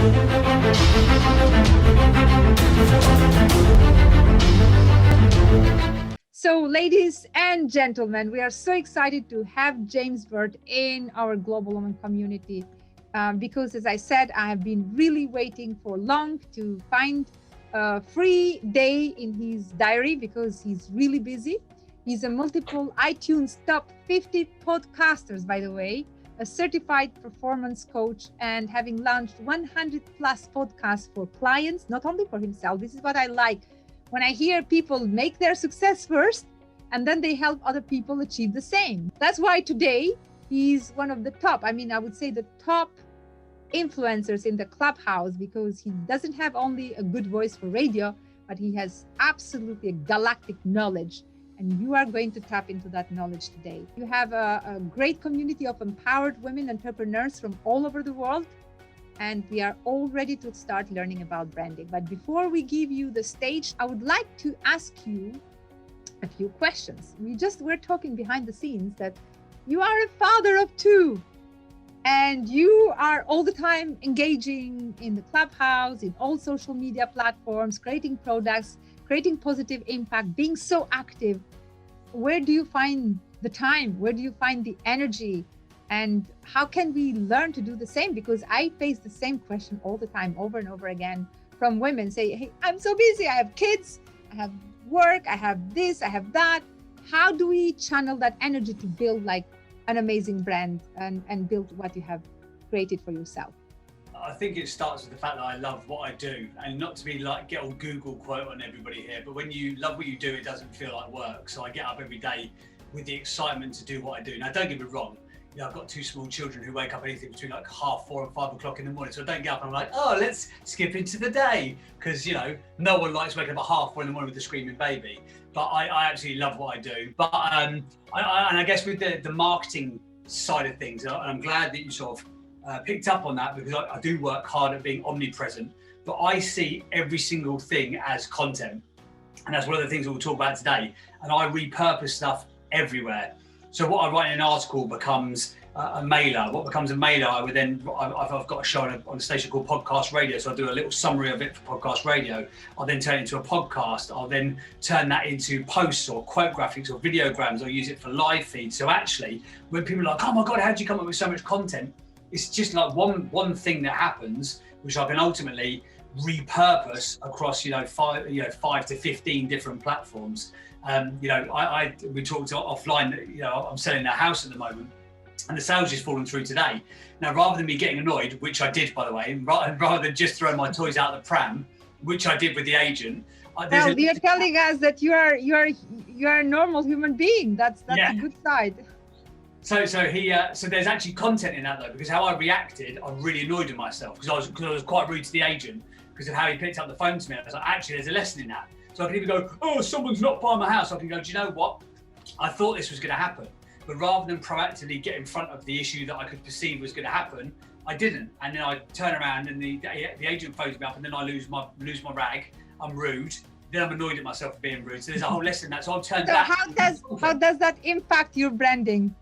So, ladies and gentlemen, we are so excited to have James Burt in our Global Women community because, as I said, I have been really waiting for long to find a free day in his diary because he's really busy. He's a multiple iTunes top 50 podcasters, by the way, a certified performance coach, and having launched 100 plus podcasts for clients, not only for himself. This is what I like. When I hear people make their success first, and then they help other people achieve the same. That's why today he's one of the top, I would say the top influencers in the clubhouse, because he doesn't have only a good voice for radio, but he has absolutely a galactic knowledge. And you are going to tap into that knowledge today. You have a great community of empowered women entrepreneurs from all over the world. And we are all ready to start learning about branding. But before we give you the stage, I would like to ask you a few questions. We're talking behind the scenes that you are a father of two, and you are all the time engaging in the clubhouse, in all social media platforms, creating products, creating positive impact, being so active. Where do you find the time? Where do you find the energy? And how can we learn to do the same? Because I face the same question all the time, over and over again, from women say, hey, I'm so busy. I have kids, I have work, I have this, I have that. How do we channel that energy to build like an amazing brand and build what you have created for yourself? I think it starts with the fact that I love what I do, and not to be like get all Google quote on everybody here, but when you love what you do, it doesn't feel like work. So I get up every day with the excitement to do what I do. Now, don't get me wrong. You know, I've got two small children who wake up anything between like 4:30 and 5 o'clock in the morning. So I don't get up and I'm like, oh, let's skip into the day. Because, you know, no one likes waking up at 4:30 in the morning with a screaming baby. But I absolutely love what I do. But I guess with the marketing side of things, and I'm glad that you sort of picked up on that, because I do work hard at being omnipresent. But I see every single thing as content. And that's one of the things that we'll talk about today. And I repurpose stuff everywhere. So what I write in an article becomes a mailer. What becomes a mailer, I've got a show on a station called Podcast Radio. So I do a little summary of it for Podcast Radio. I'll then turn it into a podcast. I'll then turn that into posts or quote graphics or videograms. I'll use it for live feeds. So actually, when people are like, oh my God, how did you come up with so much content? It's just like one thing that happens, which I can ultimately repurpose across, 5 to 15 different platforms. We talked offline that, I'm selling a house at the moment, and the sales just fallen through today. Now, rather than me getting annoyed, which I did, by the way, rather than just throwing my toys out the pram, which I did with the agent. Well, you're telling us that you are a normal human being. That's a good side. So there's actually content in that though, because how I reacted, I really annoyed with myself because I was quite rude to the agent because of how he picked up the phone to me. I was like, actually, there's a lesson in that. So I can either go, oh, someone's not buying my house. I can go, do you know what? I thought this was going to happen. But rather than proactively get in front of the issue that I could perceive was going to happen, I didn't. And then I turn around and the agent phones me up, and then I lose my rag. I'm rude. Then I'm annoyed at myself for being rude. So there's a whole lesson in that. So I've turned that. So how does that impact your branding?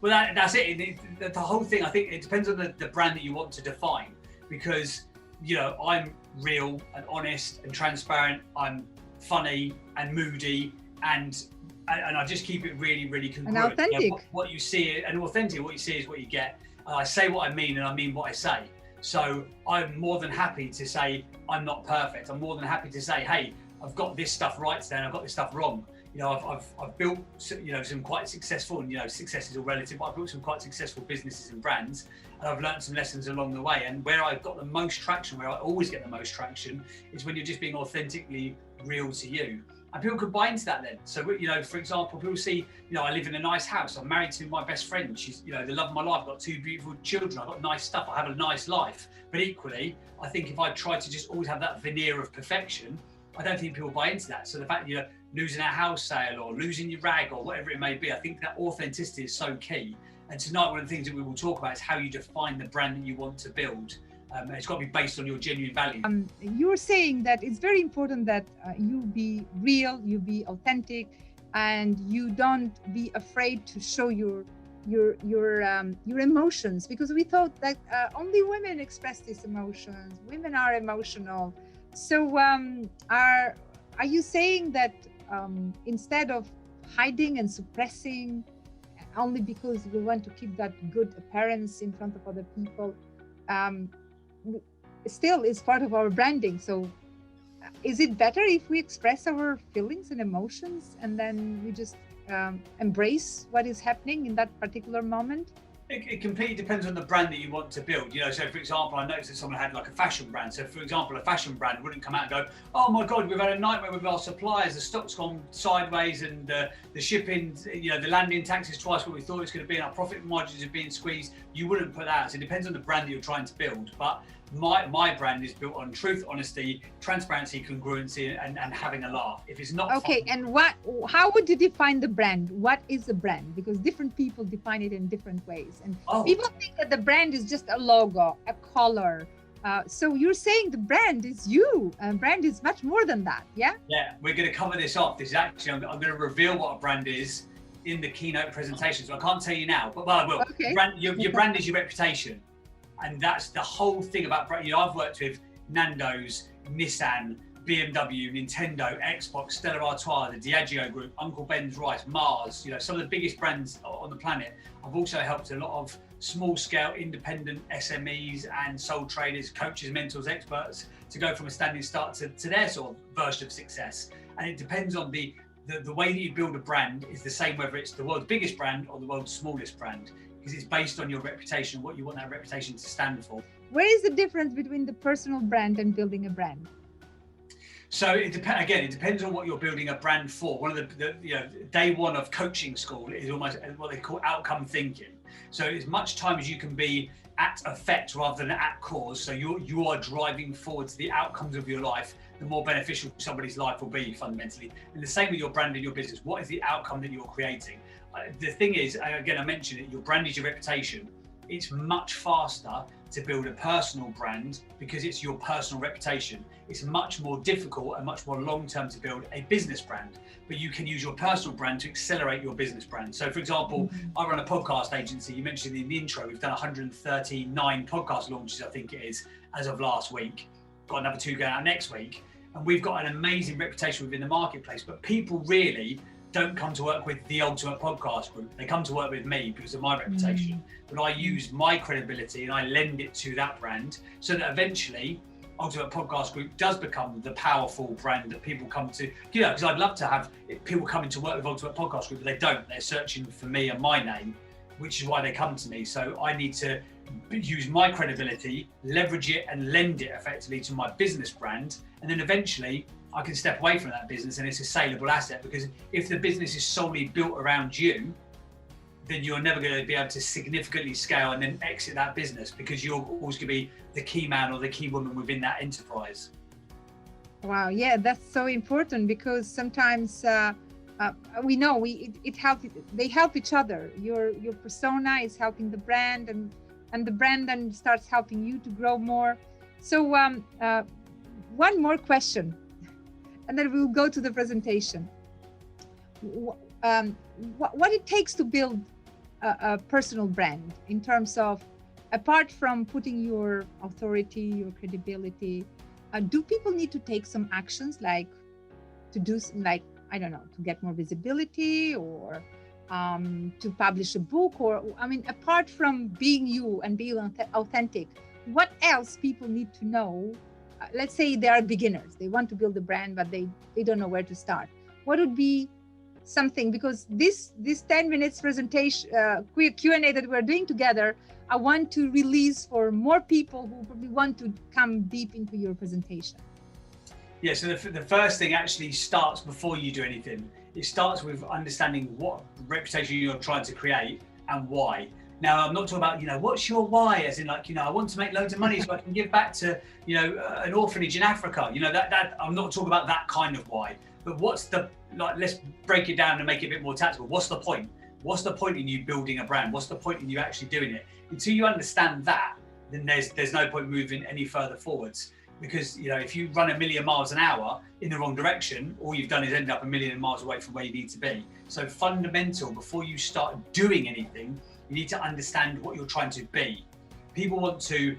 Well, that's it. The whole thing, I think it depends on the brand that you want to define, because, I'm real and honest and transparent. I'm funny and moody and I just keep it really, really congruent. And authentic. What you see and authentic. What you see is what you get. And I say what I mean, and I mean what I say. So I'm more than happy to say I'm not perfect. I'm more than happy to say, hey, I've got this stuff right today and I've got this stuff wrong. I've built, some quite successful, and, success is all relative, but I've built some quite successful businesses and brands, and I've learned some lessons along the way. And where I've got the most traction, where I always get the most traction, is when you're just being authentically real to you. And people could buy into that then. So, for example, people see, I live in a nice house. I'm married to my best friend. She's, the love of my life. I've got 2 beautiful children. I've got nice stuff. I have a nice life. But equally, I think if I try to just always have that veneer of perfection, I don't think people buy into that. So the fact that you're losing a house sale or losing your rag or whatever it may be, I think that authenticity is so key. And tonight, one of the things that we will talk about is how you define the brand that you want to build. And it's got to be based on your genuine value. You're saying that it's very important that you be real, you be authentic, and you don't be afraid to show your your emotions, because we thought that only women express these emotions. Women are emotional. So are you saying that instead of hiding and suppressing only because we want to keep that good appearance in front of other people, still is part of our branding? So is it better if we express our feelings and emotions and then we just embrace what is happening in that particular moment? It completely depends on the brand that you want to build. So for example, I noticed that someone had like a fashion brand. So for example, a fashion brand wouldn't come out and go, oh my God, we've had a nightmare with our suppliers. The stock's gone sideways and the shipping, the landing tax is twice what we thought it was going to be and our profit margins are being squeezed. You wouldn't put that out. So it depends on the brand that you're trying to build. But my brand is built on truth, honesty, transparency, congruency, and having a laugh. If it's not okay, fun, and how would you define the brand? What is a brand? Because different people define it in different ways, and people think that the brand is just a logo, a color. So you're saying the brand is you, and brand is much more than that, yeah? Yeah, we're going to cover this off. This is actually, I'm going to reveal what a brand is in the keynote presentation. So I can't tell you now, but I will. Okay. Your brand is your reputation. And that's the whole thing about brand. I've worked with Nando's, Nissan, BMW, Nintendo, Xbox, Stella Artois, the Diageo Group, Uncle Ben's Rice, Mars, some of the biggest brands on the planet. I've also helped a lot of small scale independent SMEs and sole traders, coaches, mentors, experts to go from a standing start to their sort of version of success. And it depends on the way that you build a brand is the same whether it's the world's biggest brand or the world's smallest brand, because it's based on your reputation, what you want that reputation to stand for. Where is the difference between the personal brand and building a brand? So it depends on what you're building a brand for. One of the day one of coaching school is almost what they call outcome thinking. So as much time as you can be at effect rather than at cause, so you are driving forward to the outcomes of your life, the more beneficial somebody's life will be fundamentally. And the same with your brand and your business. What is the outcome that you're creating? The thing is, again, I mentioned it, your brand is your reputation. It's much faster to build a personal brand because it's your personal reputation. It's much more difficult and much more long-term to build a business brand, but you can use your personal brand to accelerate your business brand. So for example, I run a podcast agency. You mentioned in the intro, we've done 139 podcast launches, I think it is, as of last week. Got another 2 going out next week. And we've got an amazing reputation within the marketplace, but people really don't come to work with the Ultimate Podcast Group. They come to work with me because of my reputation. But I use my credibility and I lend it to that brand so that eventually Ultimate Podcast Group does become the powerful brand that people come to. Because I'd love to have people coming to work with Ultimate Podcast Group, but they don't. They're searching for me and my name, which is why they come to me. So I need to use my credibility, leverage it and lend it effectively to my business brand. And then eventually I can step away from that business and it's a saleable asset, because if the business is solely built around you, then you're never going to be able to significantly scale and then exit that business, because you're always going to be the key man or the key woman within that enterprise. Wow, yeah, that's so important, because sometimes we know they help each other. Your persona is helping the brand, and the brand then starts helping you to grow more. So one more question, and then we'll go to the presentation. What it takes to build a personal brand, in terms of, apart from putting your authority, your credibility, do people need to take some actions, like to do, like, I don't know, to get more visibility, or to publish a book, or, I mean, apart from being you and being authentic, what else people need to know? Let's say they are beginners, they want to build a brand, but they don't know where to start. What would be something, because this 10 minutes presentation, Q&A that we're doing together, I want to release for more people who probably want to come deep into your presentation. Yeah, so the first thing actually starts before you do anything. It starts with understanding what reputation you're trying to create and why. Now, I'm not talking about, what's your why? As in, like, I want to make loads of money so I can give back to, an orphanage in Africa. That I'm not talking about that kind of why. But what's the, let's break it down and make it a bit more tactical. What's the point? What's the point in you building a brand? What's the point in you actually doing it? Until you understand that, then there's no point moving any further forwards. Because, if you run 1,000,000 miles an hour in the wrong direction, all you've done is end up 1,000,000 miles away from where you need to be. So fundamental, before you start doing anything, You need to understand what you're trying to be. People want to,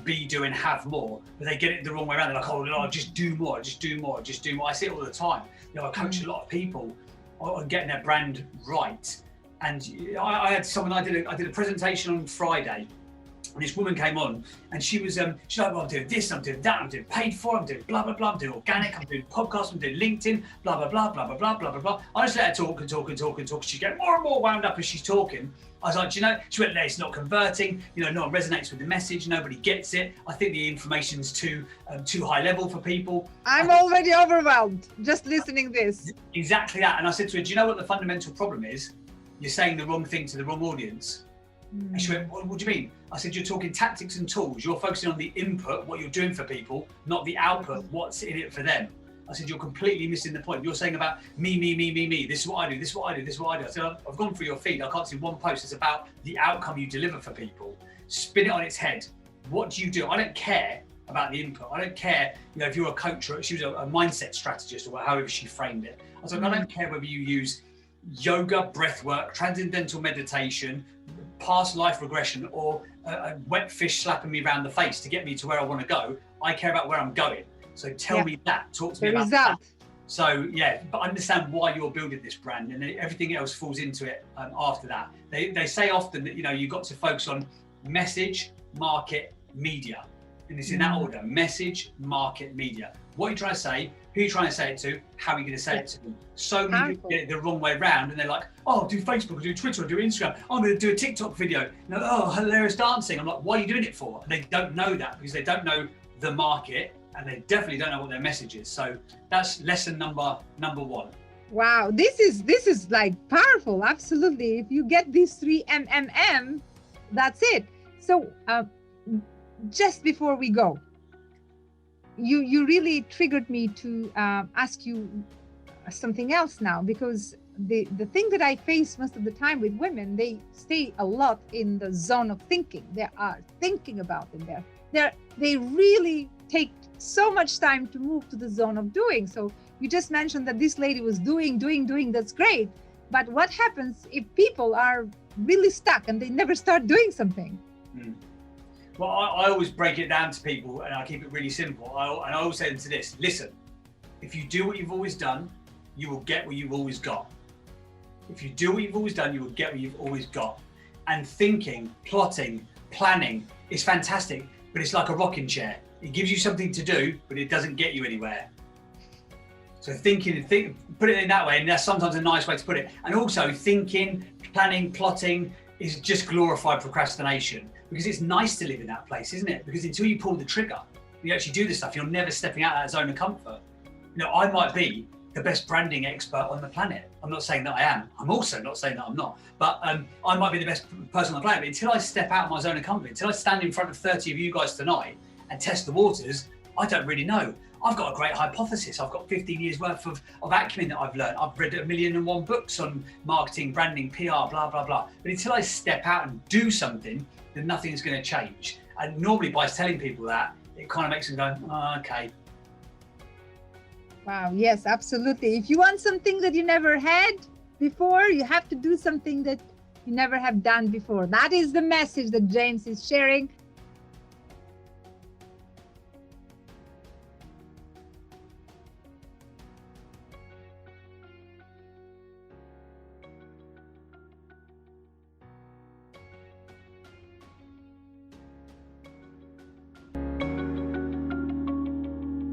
be, do, and have more, but they get it the wrong way around. They're like, oh, no, just do more, just do more, just do more. I see it all the time. I coach a lot of people on getting their brand right. And I had someone, I did a presentation on Friday, and this woman came on, and she's like, well, I'm doing this, I'm doing that, I'm doing paid for, I'm doing blah, blah, blah, I'm doing organic, I'm doing podcasts, I'm doing LinkedIn, blah, blah, blah, blah, blah, blah, blah, blah, blah. I just let her talk and talk and talk and talk. She's getting more and more wound up as she's talking. I was like, she went, it's not converting, no one resonates with the message, nobody gets it. I think the information's too high level for people. I'm already overwhelmed just listening this. Exactly that. And I said to her, do you know what the fundamental problem is? You're saying the wrong thing to the wrong audience. And she went, what do you mean? I said, you're talking tactics and tools. You're focusing on the input, what you're doing for people, not the output, what's in it for them. I said, you're completely missing the point. You're saying about me. This is what I do, this is what I do, this is what I do. I said, I've gone through your feed. I can't see one post that's about the outcome you deliver for people. Spin it on its head. What do you do? I don't care about the input. I don't care, if you're a coach or she was a mindset strategist or however she framed it. I was like, I don't care whether you use yoga, breath work, transcendental meditation, past life regression, or a wet fish slapping me around the face to get me to where I want to go. I care about where I'm going. So tell me that, talk to me about that. So but understand why you're building this brand, and everything else falls into it after that. They say often that, you've got to focus on message, market, media. And it's in that order: message, market, media. What are you trying to say? Who are you trying to say it to? How are you going to say it to them? So many people get it the wrong way around, and they're like, oh, I'll do Facebook, I'll do Twitter, I'll do Instagram. I'm going to do a TikTok video. Oh, hilarious dancing. I'm like, what are you doing it for? And they don't know that because they don't know the market, and they definitely don't know what their message is. So that's lesson number one. Wow, this is like powerful. Absolutely. If you get these 3 MMM, that's it. So just before we go, you really triggered me to ask you something else now, because the thing that I face most of the time with women, they stay a lot in the zone of thinking. They are thinking about it. They really take so much time to move to the zone of doing. So you just mentioned that this lady was doing. That's great. But what happens if people are really stuck and they never start doing something? Well, I always break it down to people, and I keep it really simple. I always say them to this: listen, if you do what you've always done, you will get what you've always got. If you do what you've always done, you will get what you've always got. And thinking, plotting, planning is fantastic, but it's like a rocking chair. It gives you something to do, but it doesn't get you anywhere. So put it in that way, and that's sometimes a nice way to put it. And also thinking, planning, plotting is just glorified procrastination, because it's nice to live in that place, isn't it? Because until you pull the trigger, you actually do this stuff, you're never stepping out of that zone of comfort. I might be the best branding expert on the planet. I'm not saying that I am. I'm also not saying that I'm not. But I might be the best person on the planet. But until I step out of my zone of comfort, until I stand in front of 30 of you guys tonight and test the waters, I don't really know. I've got a great hypothesis. I've got 15 years worth of acumen that I've learned. I've read 1,000,001 books on marketing, branding, PR, blah, blah, blah. But until I step out and do something, then nothing's going to change. And normally by telling people that, it kind of makes them go, oh, okay. Wow, yes, absolutely. If you want something that you never had before, you have to do something that you never have done before. That is the message that James is sharing.